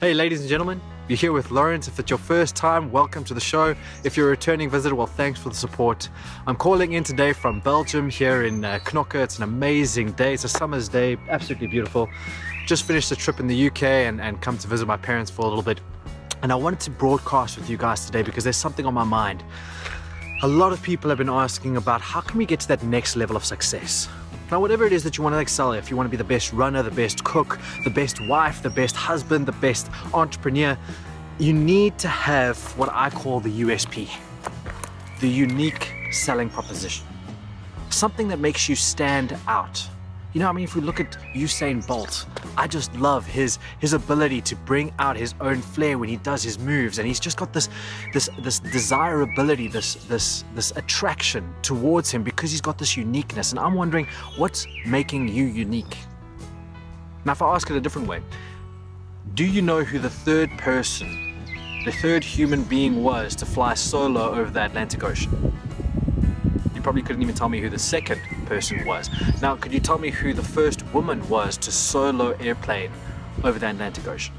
Hey ladies and gentlemen, you're here with Lawrence. If it's your first time, welcome to the show. If you're a returning visitor, well, thanks for the support. I'm calling in today from Belgium here in Knokke. It's an amazing day. It's a summer's day, absolutely beautiful. Just finished a trip in the UK and come to visit my parents for a little bit. And I wanted to broadcast with you guys today because there's something on my mind. A lot of people have been asking about how can we get to that next level of success? Now, whatever it is that you want to excel, if you want to be the best runner, the best cook, the best wife, the best husband, the best entrepreneur, you need to have what I call the USP, the unique selling proposition. Something that makes you stand out. You know, I mean, if we look at Usain Bolt, I just love his ability to bring out his own flair when he does his moves, and he's just got this desirability, this attraction towards him because he's got this uniqueness. And I'm wondering, what's making you unique? Now, if I ask it a different way, do you know who the third human being was to fly solo over the Atlantic Ocean? You probably couldn't even tell me who the second person was. Now, could you tell me who the first woman was to solo airplane over the Atlantic Ocean?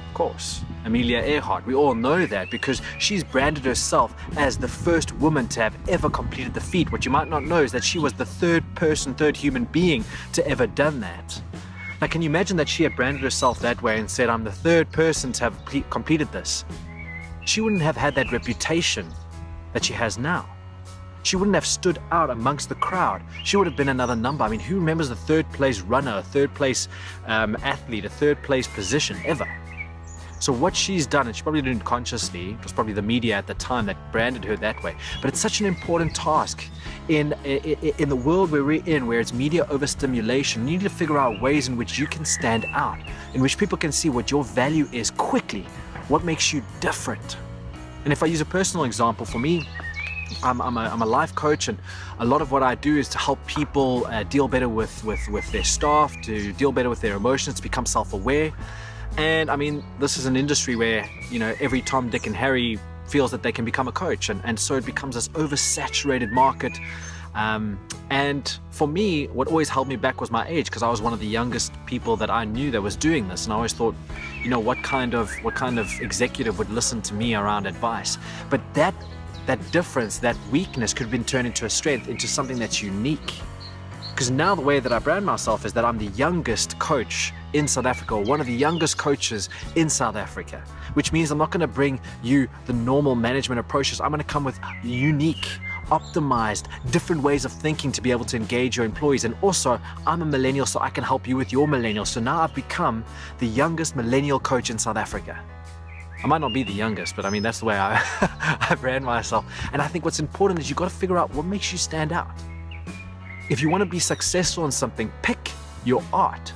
Of course, Amelia Earhart. We all know that because she's branded herself as the first woman to have ever completed the feat. What you might not know is that she was the third human being to ever done that. Now, can you imagine that she had branded herself that way and said, I'm the third person to have completed this? She wouldn't have had that reputation that she has now. She wouldn't have stood out amongst the crowd. She would have been another number. I mean, who remembers a third place runner, a third place athlete, a third place position ever? So what she's done, and she probably didn't consciously, it was probably the media at the time that branded her that way, but it's such an important task in the world where we're in, where it's media overstimulation. You need to figure out ways in which you can stand out, in which people can see what your value is quickly, what makes you different. And if I use a personal example, for me, I'm a life coach, and a lot of what I do is to help people deal better with their staff, to deal better with their emotions, to become self-aware. And I mean, this is an industry where, you know, every Tom, Dick and Harry feels that they can become a coach, and so it becomes this oversaturated market. And for me, what always held me back was my age, because I was one of the youngest people that I knew that was doing this, and I always thought, you know, what kind of executive would listen to me around advice? But that difference, that weakness could have been turned into a strength, into something that's unique. Because now the way that I brand myself is that I'm the youngest coach in South Africa, or one of the youngest coaches in South Africa, which means I'm not going to bring you the normal management approaches. I'm going to come with unique, optimized, different ways of thinking to be able to engage your employees. And also, I'm a millennial, so I can help you with your millennial. So now I've become the youngest millennial coach in South Africa. I might not be the youngest, but I mean, that's the way I brand myself. And I think what's important is you've got to figure out what makes you stand out. If you want to be successful in something, pick your art,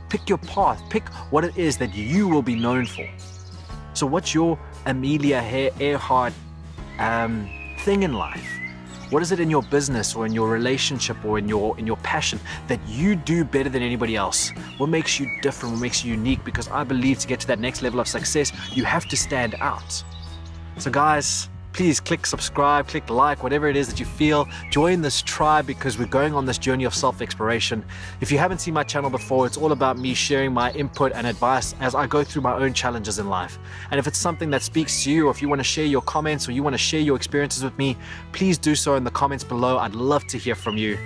pick your path, pick what it is that you will be known for. So what's your Amelia Earhart thing in life? What is it in your business or in your relationship or in your passion that you do better than anybody else? What makes you different? What makes you unique? Because I believe to get to that next level of success, you have to stand out. So guys, please click subscribe, click like, whatever it is that you feel. Join this tribe because we're going on this journey of self-exploration. If you haven't seen my channel before, it's all about me sharing my input and advice as I go through my own challenges in life. And if it's something that speaks to you, or if you want to share your comments or you want to share your experiences with me, please do so in the comments below. I'd love to hear from you.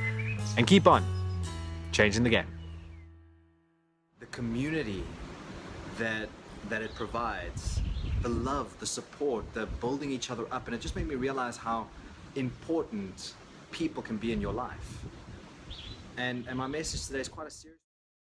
And keep on changing the game. The community that it provides, the love, the support, the building each other up, and it just made me realize how important people can be in your life. And my message today is quite a serious